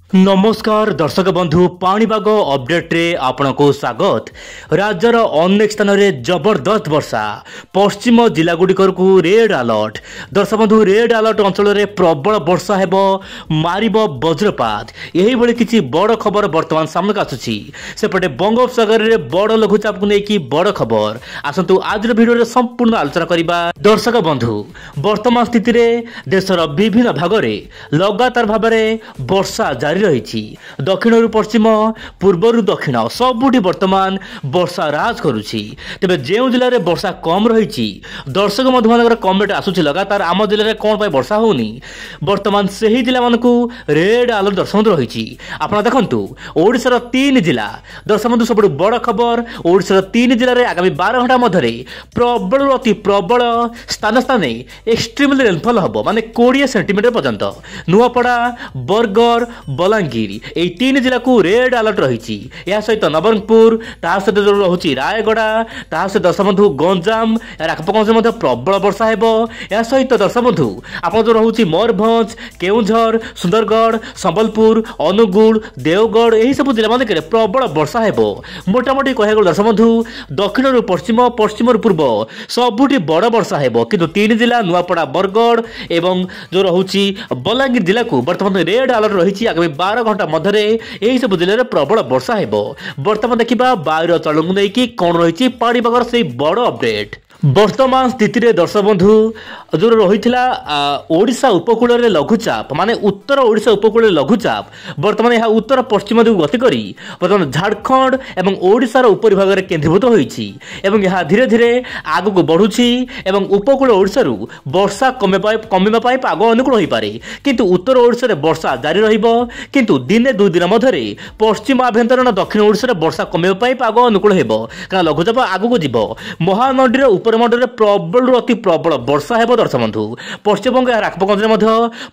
नमस्कार दर्शक बंधु पाणीपाग अपडेट रे आपनको स्वागत। राज्यर अनेक स्थान में जबरदस्त वर्षा, पश्चिम जिला गुड़िकर रेड अलर्ट। दर्शक बंधु रेड अलर्ट अंचल में प्रबल वर्षा हेब, मारिब वज्रपात, यही भली किसी बड़ खबर वर्तमान सामने आसुची। सेपटे बंगोपसागर में बड़ लघुचाप को लेकिन बड़ खबर आसतु आज भिडियो संपूर्ण आलोचना करबा। दर्शक बंधु वर्तमान स्थिति में देशर विभिन्न भाग में लगातार भाव में वर्षा जारी रही। दक्षिण पश्चिम पूर्वर दक्षिण सबुठी वर्तमान वर्षा राज करुछि। तेबे जो जिले में वर्षा कम रही दर्शक बंधु कमेंट आसुछि लगातार आम जिले में कौन पाई वर्षा होनी। वर्तमान से ही जिला मानकु रेड अलर्ट दर्शक रही। आपन देखंतु ओडिशार 3 जिला दर्शक बंधु सब बड़ खबर। ओडिशार 3 जिले में आगामी 12 घंटा मध्य प्रबल अति प्रबल स्थान स्थान एक्सट्रीमली रेनफॉल हम माने 20 सेंटीमीटर पर्यंत नुआपड़ा बरगड़ बलांगीर यही 3 जिला को रेड अलर्ट रही। या सहित नवरंगपुर ता सहित जो रही रायगड़ा ता सहित दर्शक बंधु गंजाम आखपाख प्रबल वर्षा हेबो। या सहित दर्शक बंधु आप जो रही मयूरभंज केउंझर सुंदरगढ़ संबलपुर अनुगुल देवगढ़ यही सब जिला मान प्रबल वर्षा हेबो। मोटामोटी कह दर्शक बंधु दक्षिण पश्चिम पश्चिम पूर्व सबुठी बड़ वर्षा हेबो, किंतु 3 जिला नुआपड़ा बरगड़ एवं जो रही बलांगीर जिला को वर्तमान रेड अलर्ट रही। आगामी 12 घंटा मध्य यही सब जिले में प्रबल वर्षा हेबो। वर्तमान देखिबा वायुर चलन को लेकिन कौन रही पाणीपागर से बड़ अपडेट। वर्तमान स्थिति रे दर्शक बंधु जो रही ओडिशा उपकूल में लघुचाप माने उत्तर ओडिशा उपकूल लघुचाप वर्तमान यह उत्तर पश्चिम दिग गति करी वर्तमान झारखंड एवं ओडिशार उपरी भाग में केंद्रीभूत होईछि एवं यह धीरे धीरे आग को बढ़ुछि एवं उपकूल ओडिशारु वर्षा कमिबा पाई पाग अनुकूल होई पारे, किंतु उत्तर ओडिशा रे वर्षा जारी रहिबो। किंतु दिने 2 दिन मध्य पश्चिम आभ्यंतरण दक्षिण ओडिशा रे वर्षा कमिबा पाई पाग अनुकूल हेबो, कारण लघुचाप आगु को जीवो। महानदी रे उपरमंडल में प्रबल अति प्रबल वर्षा हेबो। दर्शक बंधु पश्चिमबंग यार आखपाख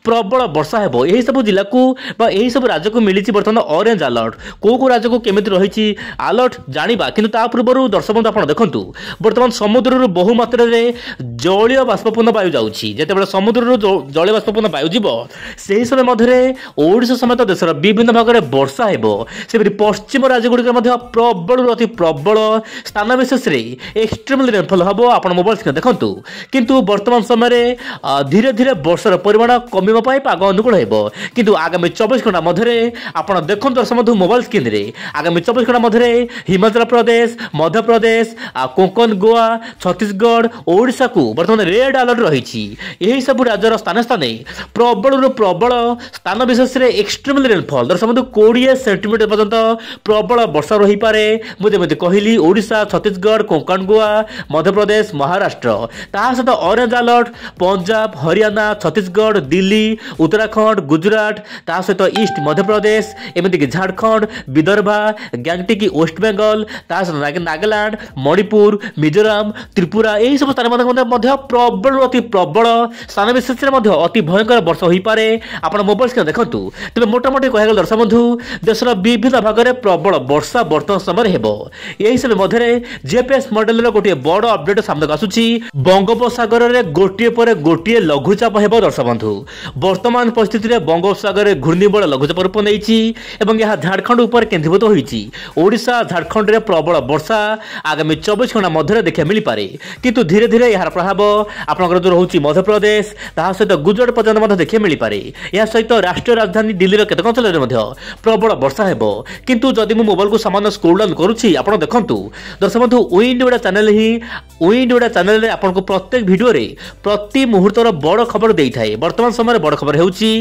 प्रबल वर्षा हेबो। यही सब जिला को यही सब राज्य को मिली वर्तमान ऑरेंज अलर्ट। को राज्य को केमिति रही अलर्ट जानिबा, किंतु ता पूर्व दर्शक बंधु आपण देखंतु वर्तमान समुद्र बहु मात्रा रे जलीय बाष्पपूर्ण वायु जाउछि। जेतेबेले समुद्र जलीय बाष्पपूर्ण वायु जीव सेही समय मध्य ओडिशा समेत देशर विभिन्न भाग में वर्षा हेबो। सेपरि पश्चिम राज्य गुड़िक प्रबल अति प्रबल स्थान विशेष एक्सट्रीमली रेनफॉल हम आप मोबाइल स्क्रीन देखंतु, किंतु वर्तमान समय धीरे धीरे वर्षार परिमाण कमिबा पाई पाग अनुकूल हेबो। किंतु आगामी 24 घंटा मध्य आपण देखंतु दर्शक बंधु मोबाइल स्क्रीन रे आगामी 24 घंटा मध्य हिमाचल प्रदेश मध्य प्रदेश कोंकण गोवा छत्तीसगढ़ ओडिशा को वर्तमान रेड अलर्ट रही। यही सब राज्यर स्थान स्थान प्रबल प्रबल स्थान विशेष एक्सट्रीमली रेनफॉल दर्शक बंधु 20 सेंटीमीटर पर्यंत प्रबल वर्षा रही पारे। मुझे कहली ओडिशा छत्तीसगढ़ कोंकण गोवा मध्य प्रदेश महाराष्ट्र ता सहित ऑरेंज अलर्ट पंजाब हरियाणा छत्तीसगढ़ दिल्ली उत्तराखंड गुजरात ता सहित ईस्ट मध्य प्रदेश एमती झारखंड विदर्भा गैंगटिक वेस्ट बेंगल ता सहित नागालैंड मणिपुर मिजोराम त्रिपुरा यही सब स्थान प्रबल अति प्रबल स्थान विशेष अति भयंकर वर्षा हो पारे। आप मोबाइल स्क्रीन देखंतु। तेज मोटामोटी कह दर्शक बंधु देशर विभिन्न भाग में प्रबल वर्षा वर्तमान समय हेबो। यही सब मध्य जीपीएस मॉडल गोटे बड़ अपडेट सामने आसुची। बंगोपसागर में गोटे पर गोटे लघुचाप हेबो। दर्शक बंधु वर्तमान परिस्थिति में बंगोपसागर घूर्णिबल लघुचाप रूप नहीं एवं यह झारखंड उपर केंद्रीभूत होईछि। ओडिशा झारखंड में प्रबल वर्षा आगामी 24 घंटा मध्य देखा मिल पारे, किंतु धीरे धीरे यार प्रभाव आपनकर जो रहुछि मध्य प्रदेश ता सहित गुजरात पर्यंत देखा मिल पारे। या सहित राष्ट्रीय राजधानी दिल्ली केतक अंचल में प्रबल वर्षा हेबो। किंतु जदि मु मोबाइल को सामान्य स्क्रोल डाउन करूछि आपण देखंतु दर्शक बंधु विंडोडा चैनल ही विंडोडा चैनल रे आपन को प्रत्येक वीडियो रे प्रति मुहूर्तर बड़ खबर देई थाए। वर्तमान समय बड़ खबर हेउछि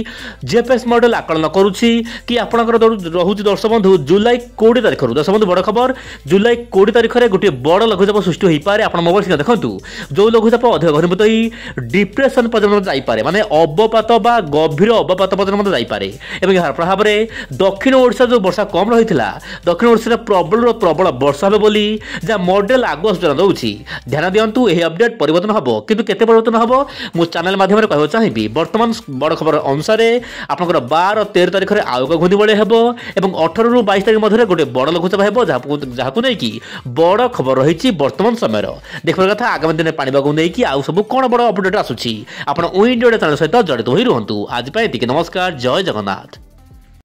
जीपीएस मॉडल आकलन करूछि कि आपनकर रहुछि दर्शक बंधु जुलाई 20 तारिख रु दर्शक बंधु बड़ खबर जुलाई 20 तारिख रे गोटे बड़ लघुचाप सृष्टि होई पारे। आपण मोबाइल से देखंतु जो लघुचाप अधिक घनीभूत होई डिप्रेशन पर्यंत जाई पारे, माने अवपात बा गभीर अवपात पर्यंत जाई पारे। एवं यार प्रभाव रे दक्षिण ओडिशा जो वर्षा कम रहितला दक्षिण ओडिशा रे प्रबल वर्षा हो बोली जा मॉडल आगु सूचना दउछि। ध्यान दियंतु यही अपडेट परिवर्तन हम, किंतु केते परिवर्तन हम मु चैनल माध्यम रे कहबो चाहिबी। वर्तमान बड़ खबर अनुसार आपनकर 12-13 तारिख रे आयोग घूर्णिबल हेबो एवं 18 रु 22 तारिख मध्य गोटे बड़ लघुचाप हेबो जाहाकु नै कि बड़ खबर रही वर्तमान समय देखबार कथा। आगामी दिन पाणीपाग नै कि आउ सब कोन बड़ अपडेट आसुछि आपण विंडोडा चैनल सहित जड़ित होई रहंतु। आज पय एतिके नमस्कार, जय जगन्नाथ।